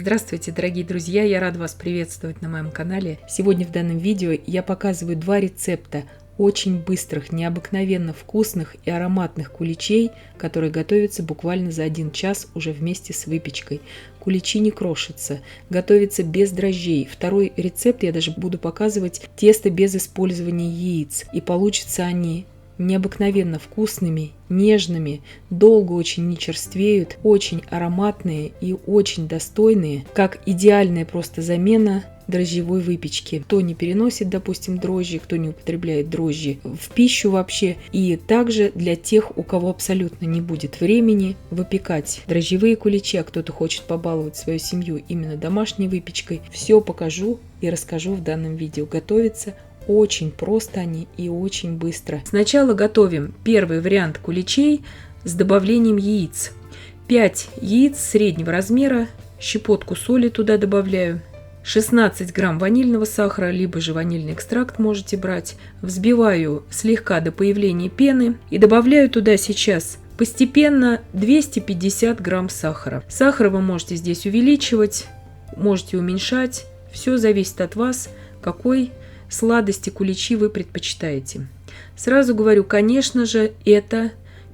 Здравствуйте, дорогие друзья! Я рада вас приветствовать на моем канале. Сегодня в данном видео я показываю два рецепта очень быстрых, необыкновенно вкусных и ароматных куличей, которые готовятся буквально за 1 час уже вместе с выпечкой. Куличи не крошатся, готовятся без дрожжей. Второй рецепт я даже буду показывать тесто без использования яиц. И получатся они необыкновенно вкусными, нежными, долго очень не черствеют, очень ароматные и очень достойные, как идеальная просто замена дрожжевой выпечки. Кто не переносит, допустим, дрожжи, кто не употребляет дрожжи в пищу вообще. И также для тех, у кого абсолютно не будет времени выпекать дрожжевые куличи, а кто-то хочет побаловать свою семью именно домашней выпечкой. Все покажу и расскажу в данном видео. Готовится очень просто они и очень быстро. Сначала готовим первый вариант куличей с добавлением яиц. 5 яиц среднего размера, щепотку соли туда добавляю, 16 грамм ванильного сахара, либо же ванильный экстракт можете брать. Взбиваю слегка до появления пены и добавляю туда сейчас постепенно 250 грамм сахара. Сахар вы можете здесь увеличивать, можете уменьшать. Все зависит от вас, какой сладости куличи вы предпочитаете. Сразу говорю, конечно же, это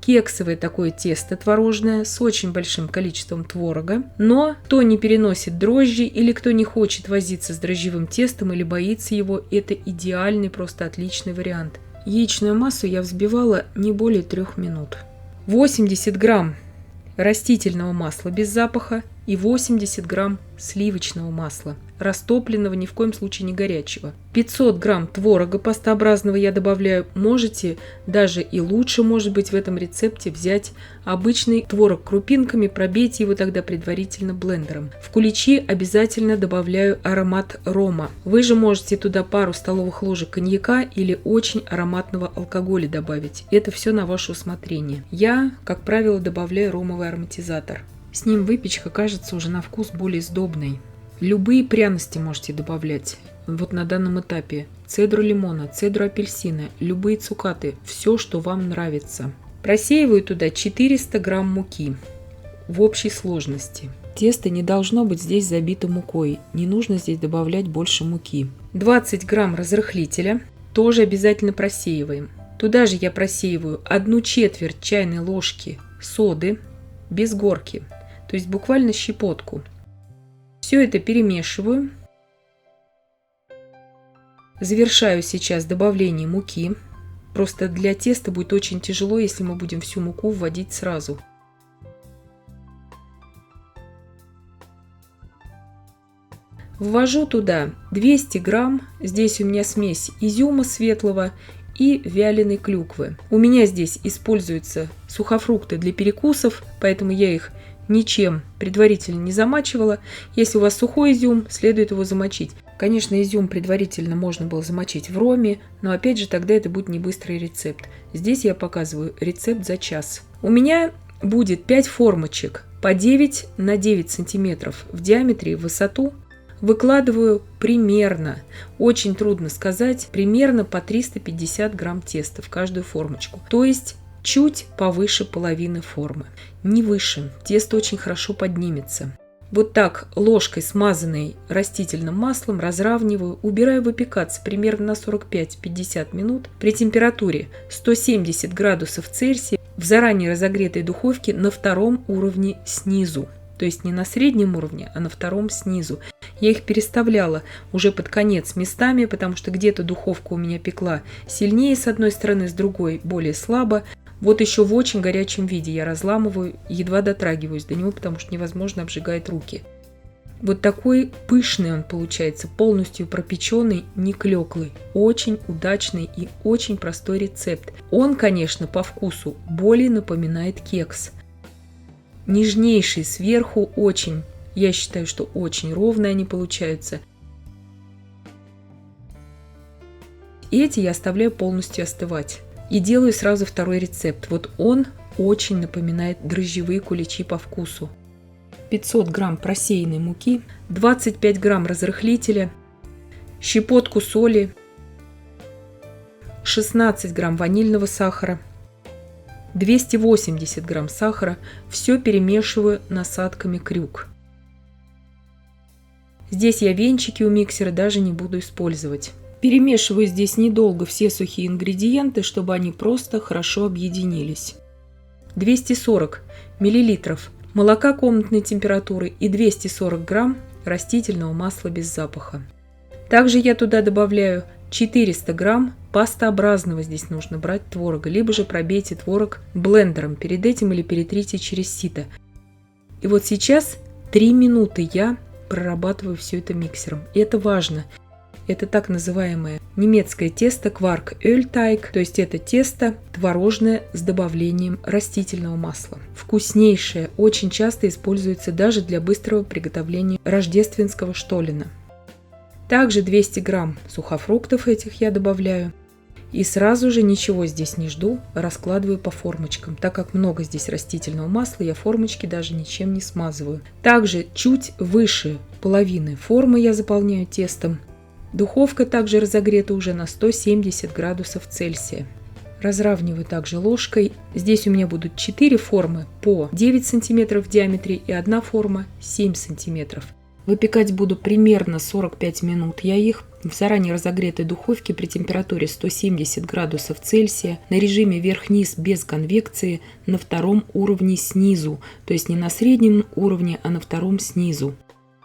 кексовое такое тесто творожное с очень большим количеством творога. Но кто не переносит дрожжи или кто не хочет возиться с дрожжевым тестом или боится его, это идеальный, просто отличный вариант. Яичную массу я взбивала не более 3 минут. 80 грамм растительного масла без запаха и 80 грамм сливочного масла, растопленного, ни в коем случае не горячего. 500 грамм творога пастообразного я добавляю. Можете даже и лучше, может быть, в этом рецепте взять обычный творог крупинками, пробейте его тогда предварительно блендером. В куличи обязательно добавляю аромат рома. Вы же можете туда пару столовых ложек коньяка или очень ароматного алкоголя добавить. Это все на ваше усмотрение. Я, как правило, добавляю ромовый ароматизатор. С ним выпечка кажется уже на вкус более сдобной. Любые пряности можете добавлять. Вот на данном этапе цедру лимона, цедру апельсина, любые цукаты, все, что вам нравится. Просеиваю туда 400 грамм муки в общей сложности. Тесто не должно быть здесь забито мукой, не нужно здесь добавлять больше муки. 20 грамм разрыхлителя тоже обязательно просеиваем. Туда же я просеиваю 1/4 чайной ложки соды без горки, то есть буквально щепотку. Все это перемешиваю. Завершаю сейчас добавление муки. Просто для теста будет очень тяжело, если мы будем всю муку вводить сразу. Ввожу туда 200 грамм. Здесь у меня смесь изюма светлого и вяленой клюквы. У меня здесь используются сухофрукты для перекусов, поэтому я их ничем предварительно не замачивала. Если у вас сухой изюм, следует его замочить. Конечно, изюм предварительно можно было замочить в роме, но опять же тогда это будет не быстрый рецепт. Здесь я показываю рецепт за час. У меня будет 5 формочек по 9 на 9 сантиметров в диаметре и в высоту. Выкладываю примерно, очень трудно сказать, примерно по 350 грамм теста в каждую формочку. То есть чуть повыше половины формы. Не выше. Тесто очень хорошо поднимется. Вот так ложкой, смазанной растительным маслом, разравниваю, убираю выпекаться примерно на 45-50 минут при температуре 170 градусов Цельсия в заранее разогретой духовке на 2 уровне снизу. То есть не на среднем уровне, а на 2 снизу. Я их переставляла уже под конец местами, потому что где-то духовка у меня пекла сильнее с одной стороны, с другой более слабо. Вот еще в очень горячем виде я разламываю, едва дотрагиваюсь до него, потому что невозможно, обжигает руки. Вот такой пышный он получается, полностью пропеченный, не клеклый. Очень удачный и очень простой рецепт. Он, конечно, по вкусу более напоминает кекс. Нежнейший сверху, очень, я считаю, что очень ровные они получаются. Эти я оставляю полностью остывать. И делаю сразу второй рецепт. Вот он очень напоминает дрожжевые куличи по вкусу. 500 грамм просеянной муки, 25 грамм разрыхлителя, щепотку соли, 16 грамм ванильного сахара, 280 грамм сахара. Все перемешиваю насадками крюк. Здесь я венчики у миксера даже не буду использовать. Перемешиваю здесь недолго все сухие ингредиенты, чтобы они просто хорошо объединились. 240 мл молока комнатной температуры и 240 грамм растительного масла без запаха. Также я туда добавляю 400 грамм пастообразного, здесь нужно брать, творога, либо же пробейте творог блендером перед этим или перетрите через сито. И вот сейчас 3 минуты я прорабатываю все это миксером. И это важно. Это так называемое немецкое тесто Quark-Ölteig, то есть это тесто творожное с добавлением растительного масла. Вкуснейшее, очень часто используется даже для быстрого приготовления рождественского штоллена. Также 200 грамм сухофруктов этих я добавляю. И сразу же ничего здесь не жду, раскладываю по формочкам. Так как много здесь растительного масла, я формочки даже ничем не смазываю. Также чуть выше половины формы я заполняю тестом. Духовка также разогрета уже на 170 градусов Цельсия. Разравниваю также ложкой. Здесь у меня будут 4 формы по 9 см в диаметре и 1 форма 7 см. Выпекать буду примерно 45 минут. Я их в заранее разогретой духовке при температуре 170 градусов Цельсия на режиме верх-низ без конвекции на 2 уровне снизу. То есть не на среднем уровне, а на 2 снизу.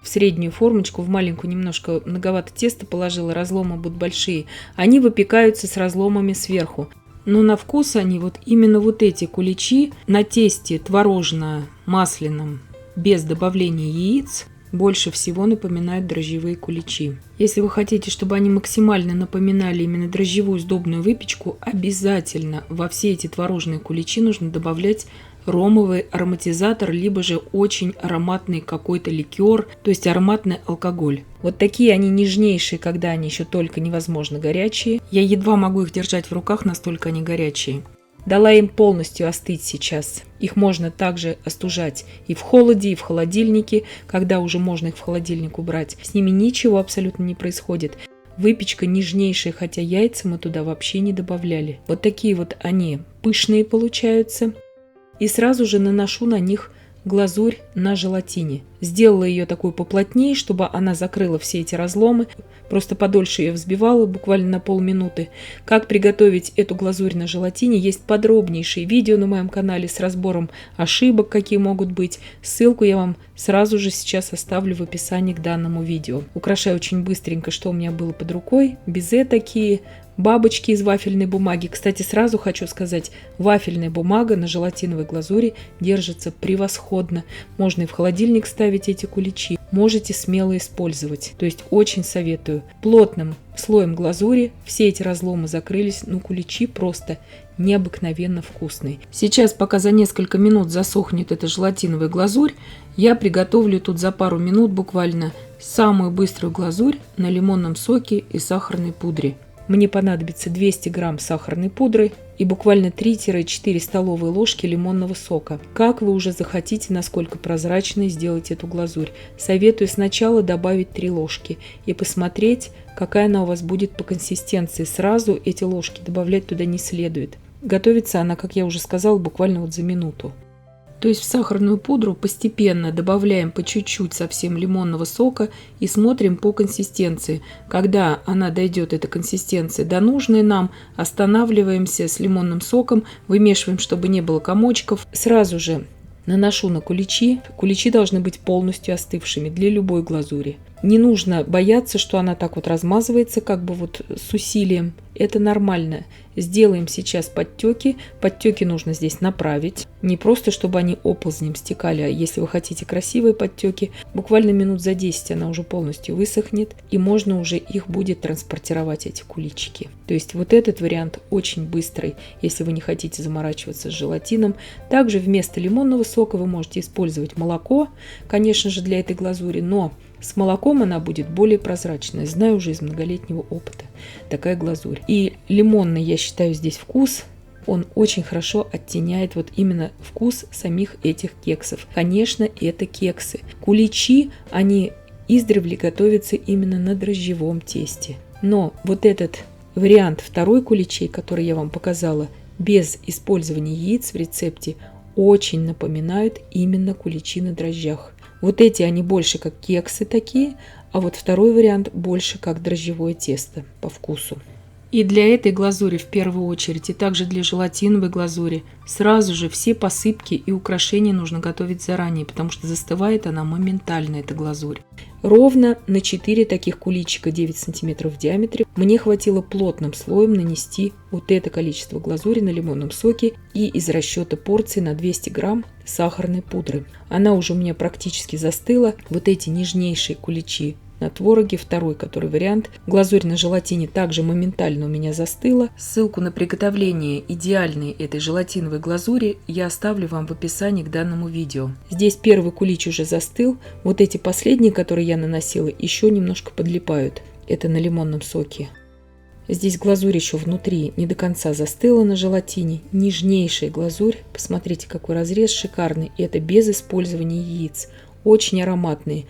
В среднюю формочку, в маленькую немножко многовато теста положила, разломы будут большие. Они выпекаются с разломами сверху. Но на вкус они вот именно вот эти куличи на тесте творожно-масляном без добавления яиц больше всего напоминают дрожжевые куличи. Если вы хотите, чтобы они максимально напоминали именно дрожжевую сдобную выпечку, обязательно во все эти творожные куличи нужно добавлять ромовый ароматизатор, либо же очень ароматный какой-то ликер, то есть ароматный алкоголь. Вот такие они нежнейшие, когда они еще только невозможно горячие. Я едва могу их держать в руках, настолько они горячие. Дала им полностью остыть сейчас. Их можно также остужать и в холоде, и в холодильнике, когда уже можно их в холодильник убрать. С ними ничего абсолютно не происходит. Выпечка нежнейшая, хотя яйца мы туда вообще не добавляли. Вот такие вот они пышные получаются. И сразу же наношу на них глазурь на желатине. Сделала ее такую поплотнее, чтобы она закрыла все эти разломы. Просто подольше ее взбивала, буквально на полминуты. Как приготовить эту глазурь на желатине, есть подробнейшие видео на моем канале с разбором ошибок, какие могут быть. Ссылку я вам сразу же сейчас оставлю в описании к данному видео. Украшаю очень быстренько, что у меня было под рукой. Безе такие, бабочки из вафельной бумаги. Кстати, сразу хочу сказать, вафельная бумага на желатиновой глазури держится превосходно. Можно и в холодильник ставить эти куличи. Можете смело использовать. То есть очень советую. Плотным слоем глазури все эти разломы закрылись. Ну, куличи просто необыкновенно вкусные. Сейчас, пока за несколько минут засохнет эта желатиновая глазурь, я приготовлю тут за пару минут буквально самую быструю глазурь на лимонном соке и сахарной пудре. Мне понадобится 200 грамм сахарной пудры и буквально 3-4 столовые ложки лимонного сока. Как вы уже захотите, насколько прозрачной сделать эту глазурь. Советую сначала добавить 3 ложки и посмотреть, какая она у вас будет по консистенции. Сразу эти ложки добавлять туда не следует. Готовится она, как я уже сказала, буквально вот за минуту. То есть в сахарную пудру постепенно добавляем по чуть-чуть совсем лимонного сока и смотрим по консистенции. Когда она дойдет, эта консистенция, до нужной нам, останавливаемся с лимонным соком, вымешиваем, чтобы не было комочков. Сразу же наношу на куличи. Куличи должны быть полностью остывшими для любой глазури. Не нужно бояться, что она так вот размазывается, как бы вот с усилием. Это нормально. Сделаем сейчас подтеки. Подтеки нужно здесь направить. Не просто, чтобы они оползнем стекали, а если вы хотите красивые подтеки, буквально минут за 10 она уже полностью высохнет, и можно уже их будет транспортировать, эти куличики. То есть вот этот вариант очень быстрый, если вы не хотите заморачиваться с желатином. Также вместо лимонного сока вы можете использовать молоко, конечно же, для этой глазури, но с молоком она будет более прозрачная. Знаю уже из многолетнего опыта такая глазурь. И лимонный, я считаю, здесь вкус, он очень хорошо оттеняет вот именно вкус самих этих кексов. Конечно, это кексы. Куличи, они издревле готовятся именно на дрожжевом тесте. Но вот этот вариант второй куличей, который я вам показала, без использования яиц в рецепте, очень напоминают именно куличи на дрожжах. Вот эти, они больше как кексы такие, а вот второй вариант больше как дрожжевое тесто по вкусу. И для этой глазури в первую очередь, и также для желатиновой глазури, сразу же все посыпки и украшения нужно готовить заранее, потому что застывает она моментально, эта глазурь. Ровно на 4 таких куличика 9 см в диаметре мне хватило плотным слоем нанести вот это количество глазури на лимонном соке и из расчета порции на 200 грамм сахарной пудры. Она уже у меня практически застыла. Вот эти нежнейшие куличи на твороге, второй, который вариант. Глазурь на желатине также моментально у меня застыла. Ссылку на приготовление идеальной этой желатиновой глазури я оставлю вам в описании к данному видео. Здесь первый кулич уже застыл. Вот эти последние, которые я наносила, еще немножко подлипают. Это на лимонном соке. Здесь глазурь еще внутри не до конца застыла на желатине. Нежнейшая глазурь. Посмотрите, какой разрез шикарный. И это без использования яиц. Очень ароматные.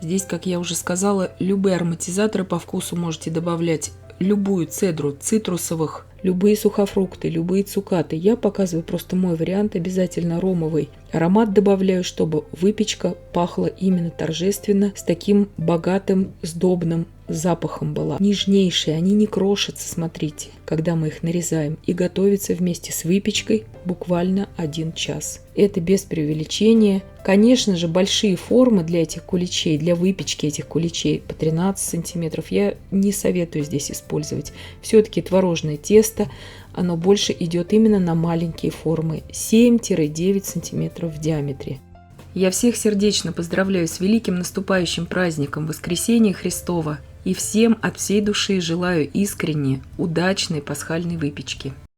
Здесь, как я уже сказала, любые ароматизаторы по вкусу можете добавлять. Любую цедру цитрусовых, любые сухофрукты, любые цукаты. Я показываю просто мой вариант, обязательно ромовый. Аромат добавляю, чтобы выпечка пахла именно торжественно, с таким богатым, сдобным запахом была. Нежнейшие, они не крошатся, смотрите, когда мы их нарезаем. И готовятся вместе с выпечкой буквально 1 час. Это без преувеличения. Конечно же, большие формы для этих куличей, для выпечки этих куличей по 13 сантиметров я не советую здесь использовать. Все-таки творожное тесто, оно больше идет именно на маленькие формы, 7-9 сантиметров в диаметре. Я всех сердечно поздравляю с великим наступающим праздником Воскресения Христова и всем от всей души желаю искренне удачной пасхальной выпечки.